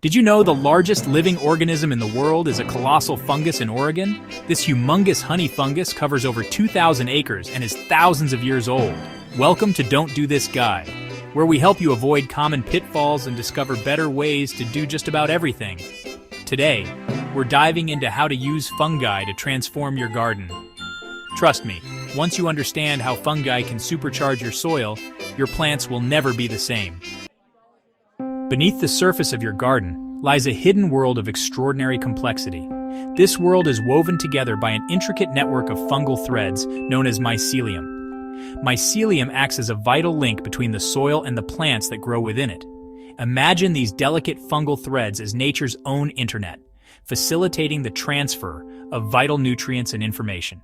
Did you know the largest living organism in the world is a colossal fungus in Oregon? This humongous honey fungus covers over 2,000 acres and is thousands of years old. Welcome to Don't Do This Guide, where we help you avoid common pitfalls and discover better ways to do just about everything. Today, we're diving into how to use fungi to transform your garden. Trust me, once you understand how fungi can supercharge your soil, your plants will never be the same. Beneath the surface of your garden lies a hidden world of extraordinary complexity. This world is woven together by an intricate network of fungal threads known as mycelium. Mycelium acts as a vital link between the soil and the plants that grow within it. Imagine these delicate fungal threads as nature's own internet, facilitating the transfer of vital nutrients and information.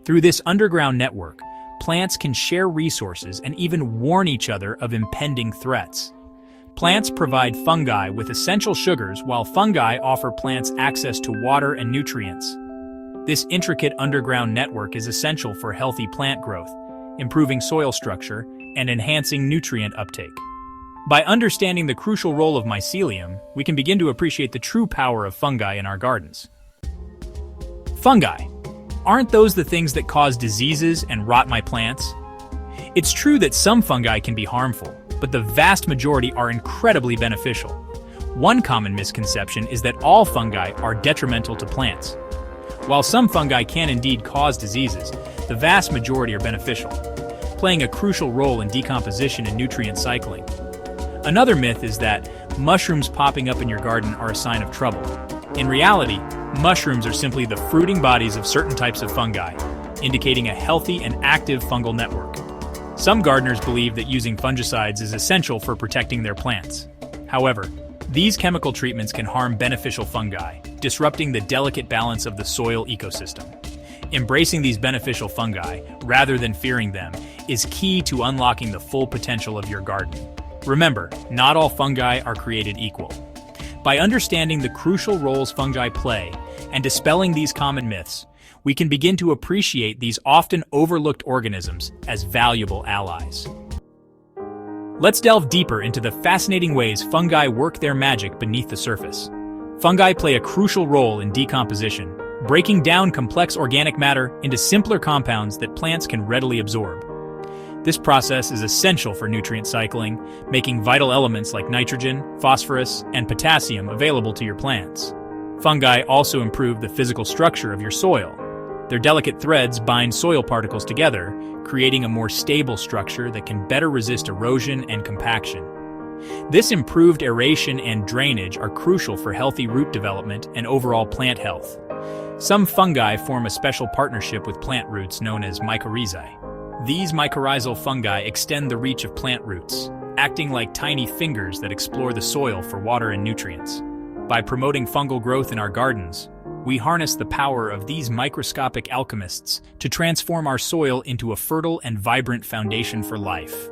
Through this underground network, plants can share resources and even warn each other of impending threats. Plants provide fungi with essential sugars, while fungi offer plants access to water and nutrients. This intricate underground network is essential for healthy plant growth, improving soil structure, and enhancing nutrient uptake. By understanding the crucial role of mycelium, we can begin to appreciate the true power of fungi in our gardens. Fungi. Aren't those the things that cause diseases and rot my plants? It's true that some fungi can be harmful, but the vast majority are incredibly beneficial. One common misconception is that all fungi are detrimental to plants. While some fungi can indeed cause diseases, the vast majority are beneficial, playing a crucial role in decomposition and nutrient cycling. Another myth is that mushrooms popping up in your garden are a sign of trouble. In reality, mushrooms are simply the fruiting bodies of certain types of fungi, indicating a healthy and active fungal network. Some gardeners believe that using fungicides is essential for protecting their plants. However, these chemical treatments can harm beneficial fungi, disrupting the delicate balance of the soil ecosystem. Embracing these beneficial fungi, rather than fearing them, is key to unlocking the full potential of your garden. Remember, not all fungi are created equal. By understanding the crucial roles fungi play and dispelling these common myths, we can begin to appreciate these often overlooked organisms as valuable allies. Let's delve deeper into the fascinating ways fungi work their magic beneath the surface. Fungi play a crucial role in decomposition, breaking down complex organic matter into simpler compounds that plants can readily absorb. This process is essential for nutrient cycling, making vital elements like nitrogen, phosphorus, and potassium available to your plants. Fungi also improve the physical structure of your soil. Their delicate threads bind soil particles together, creating a more stable structure that can better resist erosion and compaction. This improved aeration and drainage are crucial for healthy root development and overall plant health. Some fungi form a special partnership with plant roots known as mycorrhizae. These mycorrhizal fungi extend the reach of plant roots, acting like tiny fingers that explore the soil for water and nutrients. By promoting fungal growth in our gardens, we harness the power of these microscopic alchemists to transform our soil into a fertile and vibrant foundation for life.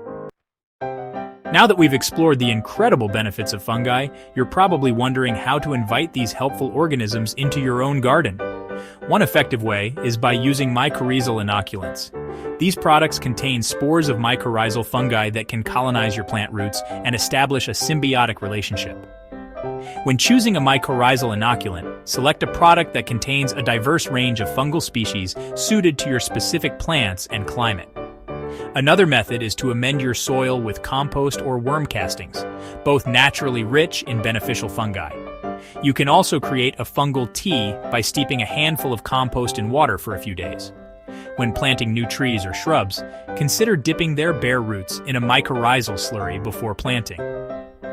Now that we've explored the incredible benefits of fungi, you're probably wondering how to invite these helpful organisms into your own garden. One effective way is by using mycorrhizal inoculants. These products contain spores of mycorrhizal fungi that can colonize your plant roots and establish a symbiotic relationship. When choosing a mycorrhizal inoculant, select a product that contains a diverse range of fungal species suited to your specific plants and climate. Another method is to amend your soil with compost or worm castings, both naturally rich in beneficial fungi. You can also create a fungal tea by steeping a handful of compost in water for a few days. When planting new trees or shrubs, consider dipping their bare roots in a mycorrhizal slurry before planting.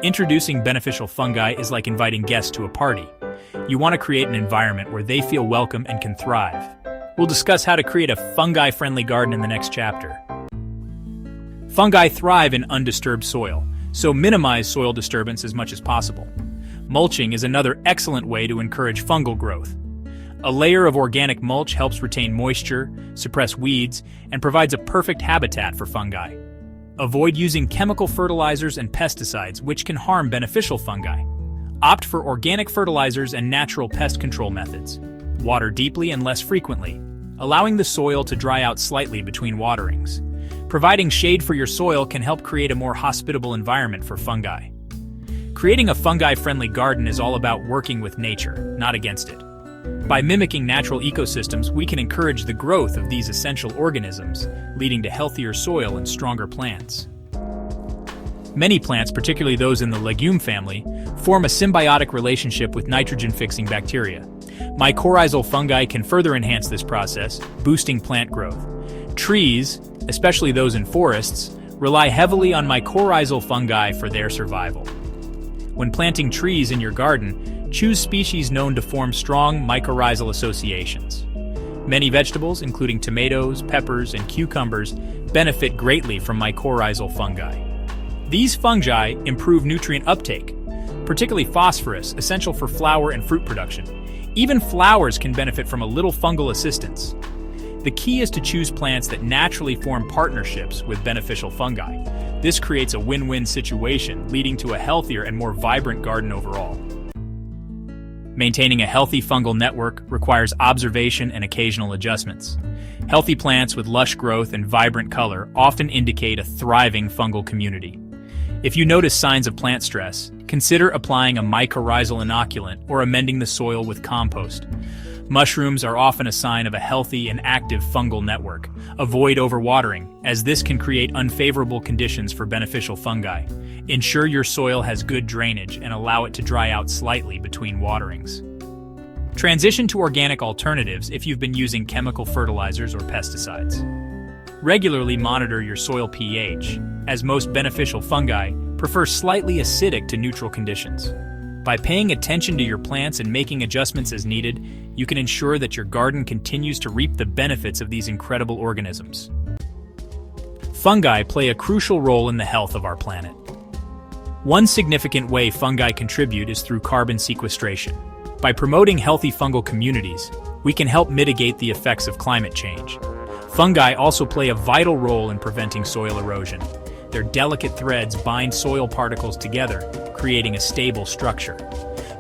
Introducing beneficial fungi is like inviting guests to a party. You want to create an environment where they feel welcome and can thrive. We'll discuss how to create a fungi-friendly garden in the next chapter. Fungi thrive in undisturbed soil, so minimize soil disturbance as much as possible. Mulching is another excellent way to encourage fungal growth. A layer of organic mulch helps retain moisture, suppress weeds, and provides a perfect habitat for fungi. Avoid using chemical fertilizers and pesticides, which can harm beneficial fungi. Opt for organic fertilizers and natural pest control methods. Water deeply and less frequently, allowing the soil to dry out slightly between waterings. Providing shade for your soil can help create a more hospitable environment for fungi. Creating a fungi-friendly garden is all about working with nature, not against it. By mimicking natural ecosystems, we can encourage the growth of these essential organisms, leading to healthier soil and stronger plants. Many plants, particularly those in the legume family, form a symbiotic relationship with nitrogen-fixing bacteria. Mycorrhizal fungi can further enhance this process, boosting plant growth. Trees, especially those in forests, rely heavily on mycorrhizal fungi for their survival. When planting trees in your garden, choose species known to form strong mycorrhizal associations. Many vegetables, including tomatoes, peppers, and cucumbers, benefit greatly from mycorrhizal fungi. These fungi improve nutrient uptake, particularly phosphorus, essential for flower and fruit production. Even flowers can benefit from a little fungal assistance. The key is to choose plants that naturally form partnerships with beneficial fungi. This creates a win-win situation, leading to a healthier and more vibrant garden overall. Maintaining a healthy fungal network requires observation and occasional adjustments. Healthy plants with lush growth and vibrant color often indicate a thriving fungal community. If you notice signs of plant stress, consider applying a mycorrhizal inoculant or amending the soil with compost. Mushrooms are often a sign of a healthy and active fungal network. Avoid overwatering, as this can create unfavorable conditions for beneficial fungi. Ensure your soil has good drainage and allow it to dry out slightly between waterings. Transition to organic alternatives if you've been using chemical fertilizers or pesticides. Regularly monitor your soil pH, as most beneficial fungi prefer slightly acidic to neutral conditions. By paying attention to your plants and making adjustments as needed, you can ensure that your garden continues to reap the benefits of these incredible organisms. Fungi play a crucial role in the health of our planet. One significant way fungi contribute is through carbon sequestration. By promoting healthy fungal communities, we can help mitigate the effects of climate change. Fungi also play a vital role in preventing soil erosion. Their delicate threads bind soil particles together, creating a stable structure.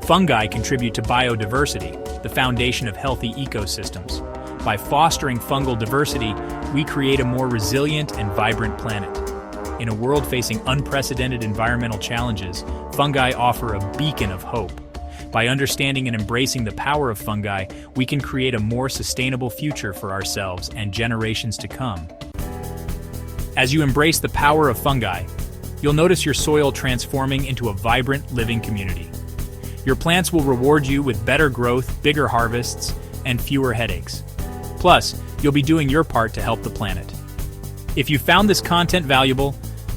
Fungi contribute to biodiversity, the foundation of healthy ecosystems. By fostering fungal diversity, we create a more resilient and vibrant planet. In a world facing unprecedented environmental challenges, fungi offer a beacon of hope. By understanding and embracing the power of fungi, we can create a more sustainable future for ourselves and generations to come. As you embrace the power of fungi, you'll notice your soil transforming into a vibrant, living community. Your plants will reward you with better growth, bigger harvests, and fewer headaches. Plus, you'll be doing your part to help the planet. If you found this content valuable,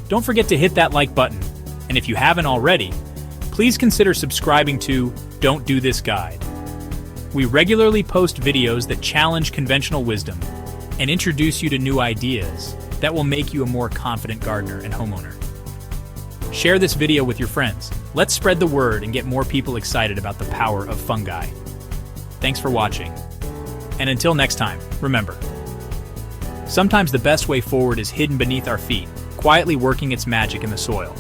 don't forget to hit that like button. And if you haven't already, please consider subscribing to Don't Do This Guide. We regularly post videos that challenge conventional wisdom and introduce you to new ideas that will make you a more confident gardener and homeowner. Share this video with your friends. Let's spread the word and get more people excited about the power of fungi. Thanks for watching. And until next time, remember, sometimes the best way forward is hidden beneath our feet, quietly working its magic in the soil.